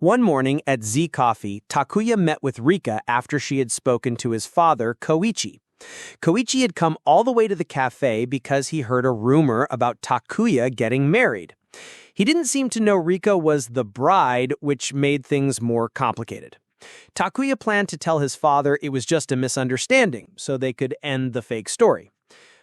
One morning at Z Coffee, Takuya met with Rika after she had spoken to his father, Koichi. Koichi had come all the way to the cafe because he heard a rumor about Takuya getting married. He didn't seem to know Rika was the bride, which made things more complicated. Takuya planned to tell his father it was just a misunderstanding, so they could end the fake story.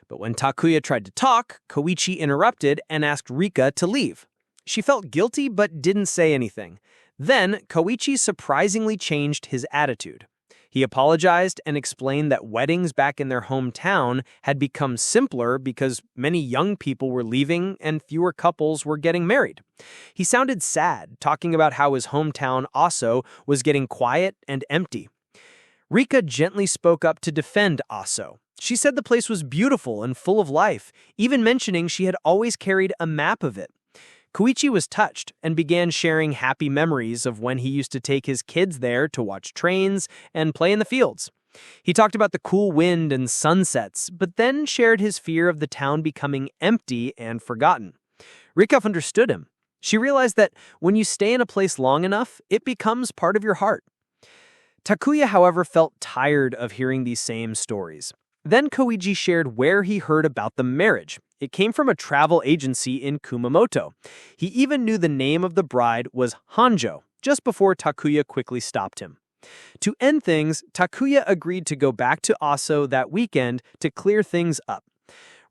But when Takuya tried to talk, Koichi interrupted and asked Rika to leave. She felt guilty but didn't say anything. Then, Koichi surprisingly changed his attitude. He apologized and explained that weddings back in their hometown had become simpler because many young people were leaving and fewer couples were getting married. He sounded sad, talking about how his hometown Aso was getting quiet and empty. Rika gently spoke up to defend Aso. She said the place was beautiful and full of life, even mentioning she had always carried a map of it. Koichi was touched and began sharing happy memories of when he used to take his kids there to watch trains and play in the fields. He talked about the cool wind and sunsets, but then shared his fear of the town becoming empty and forgotten. Rika understood him. She realized that when you stay in a place long enough, it becomes part of your heart. Takuya, however, felt tired of hearing these same stories. Then Koichi shared where he heard about the marriage. It came from a travel agency in Kumamoto. He even knew the name of the bride was Hanjo, just before Takuya quickly stopped him. To end things, Takuya agreed to go back to Aso that weekend to clear things up.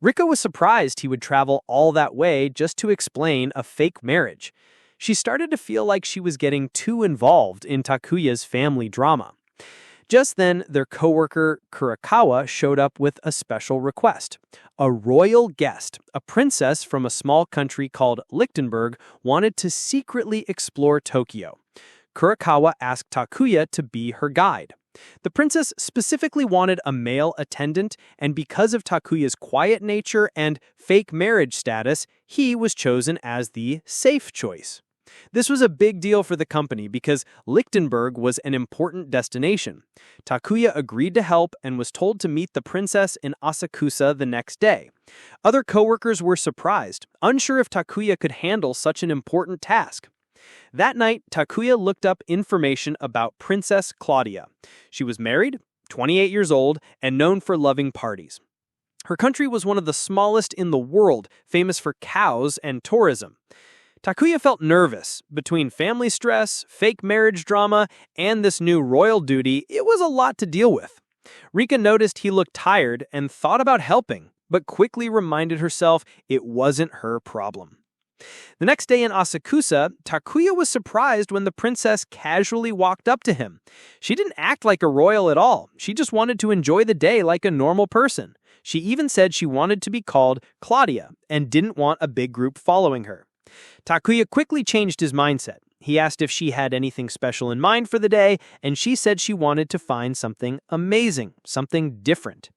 Rika was surprised he would travel all that way just to explain a fake marriage. She started to feel like she was getting too involved in Takuya's family drama. Just then, their coworker Kurakawa showed up with a special request. A royal guest, a princess from a small country called Lichtenberg, wanted to secretly explore Tokyo. Kurakawa asked Takuya to be her guide. The princess specifically wanted a male attendant, and because of Takuya's quiet nature and fake marriage status, he was chosen as the safe choice. This was a big deal for the company because Lichtenberg was an important destination. Takuya agreed to help and was told to meet the princess in Asakusa the next day. Other coworkers were surprised, unsure if Takuya could handle such an important task. That night, Takuya looked up information about Princess Claudia. She was married, 28 years old, and known for loving parties. Her country was one of the smallest in the world, famous for cows and tourism. Takuya felt nervous. Between family stress, fake marriage drama, and this new royal duty, it was a lot to deal with. Rika noticed he looked tired and thought about helping, but quickly reminded herself it wasn't her problem. The next day in Asakusa, Takuya was surprised when the princess casually walked up to him. She didn't act like a royal at all. She just wanted to enjoy the day like a normal person. She even said she wanted to be called Claudia and didn't want a big group following her. Takuya quickly changed his mindset. He asked if she had anything special in mind for the day, and she said she wanted to find something amazing, something different.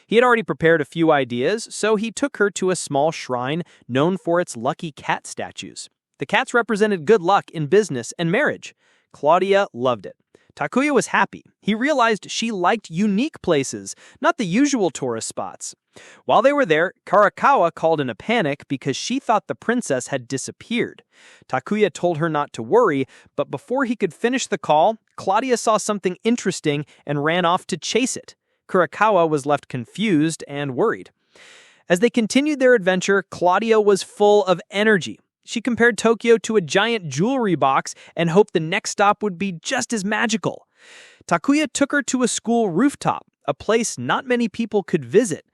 He had already prepared a few ideas, so he took her to a small shrine known for its lucky cat statues. The cats represented good luck in business and marriage. Claudia loved it. Takuya was happy. He realized she liked unique places, not the usual tourist spots. While they were there, Kurakawa called in a panic because she thought the princess had disappeared. Takuya told her not to worry, but before he could finish the call, Claudia saw something interesting and ran off to chase it. Kurakawa was left confused and worried. As they continued their adventure, Claudia was full of energy. She compared Tokyo to a giant jewelry box and hoped the next stop would be just as magical. Takuya took her to a school rooftop, a place not many people could visit.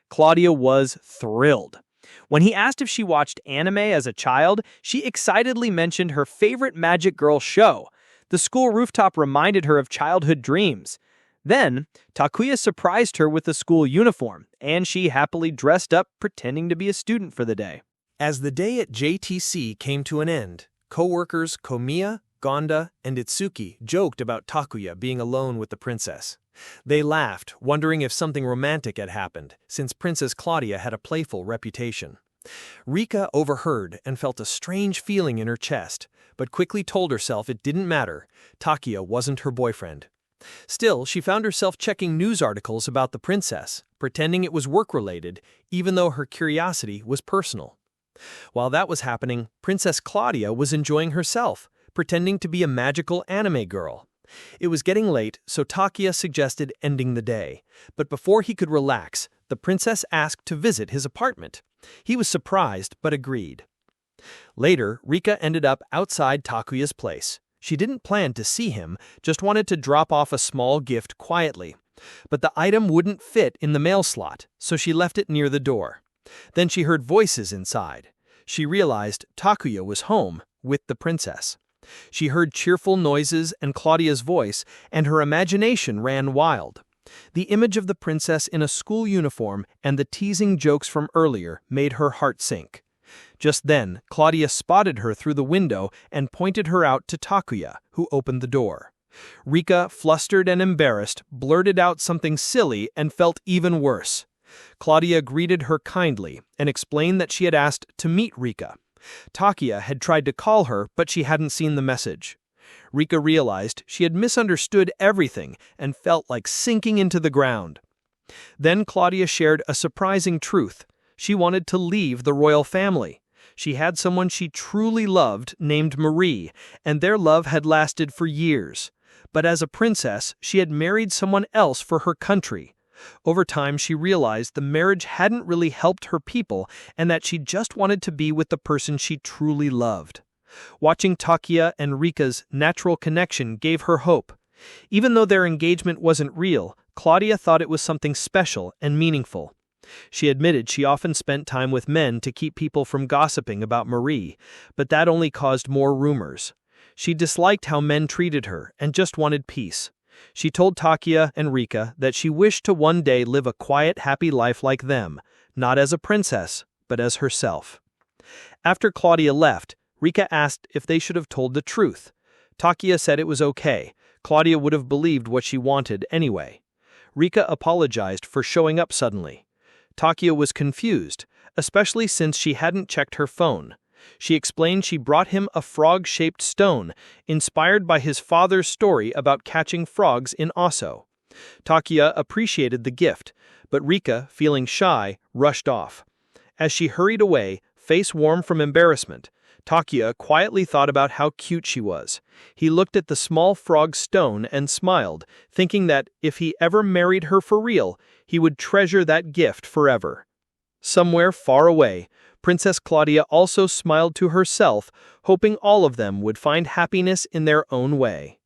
Claudia was thrilled. When he asked if she watched anime as a child, she excitedly mentioned her favorite Magic Girl show. The school rooftop reminded her of childhood dreams. Then, Takuya surprised her with a school uniform, and she happily dressed up, pretending to be a student for the day. As the day at JTC came to an end, co-workers Komiya, Gonda, and Itsuki joked about Takuya being alone with the princess. They laughed, wondering if something romantic had happened, since Princess Claudia had a playful reputation. Rika overheard and felt a strange feeling in her chest, but quickly told herself it didn't matter. Takuya wasn't her boyfriend. Still, she found herself checking news articles about the princess, pretending it was work-related, even though her curiosity was personal. While that was happening, Princess Claudia was enjoying herself, pretending to be a magical anime girl. It was getting late, so Takuya suggested ending the day. But before he could relax, the princess asked to visit his apartment. He was surprised, but agreed. Later, Rika ended up outside Takuya's place. She didn't plan to see him, just wanted to drop off a small gift quietly. But the item wouldn't fit in the mail slot, so she left it near the door. Then she heard voices inside. She realized Takuya was home with the princess. She heard cheerful noises and Claudia's voice, and her imagination ran wild. The image of the princess in a school uniform and the teasing jokes from earlier made her heart sink. Just then, Claudia spotted her through the window and pointed her out to Takuya, who opened the door. Rika, flustered and embarrassed, blurted out something silly and felt even worse. Claudia greeted her kindly and explained that she had asked to meet Rika. Takuya had tried to call her, but she hadn't seen the message. Rika realized she had misunderstood everything and felt like sinking into the ground. Then Claudia shared a surprising truth. She wanted to leave the royal family. She had someone she truly loved named Marie, and their love had lasted for years. But as a princess, she had married someone else for her country. Over time, she realized the marriage hadn't really helped her people and that she just wanted to be with the person she truly loved. Watching Takuya and Rika's natural connection gave her hope. Even though their engagement wasn't real, Claudia thought it was something special and meaningful. She admitted she often spent time with men to keep people from gossiping about Marie, but that only caused more rumors. She disliked how men treated her and just wanted peace. She told Takuya and Rika that she wished to one day live a quiet, happy life like them, not as a princess, but as herself. After Claudia left, Rika asked if they should have told the truth. Takuya said it was okay. Claudia would have believed what she wanted anyway. Rika apologized for showing up suddenly. Takuya was confused, especially since she hadn't checked her phone. She explained she brought him a frog-shaped stone, inspired by his father's story about catching frogs in Osso. Takuya appreciated the gift, but Rika, feeling shy, rushed off. As she hurried away, face warm from embarrassment, Takuya quietly thought about how cute she was. He looked at the small frog stone and smiled, thinking that if he ever married her for real, he would treasure that gift forever. Somewhere far away, Princess Claudia also smiled to herself, hoping all of them would find happiness in their own way.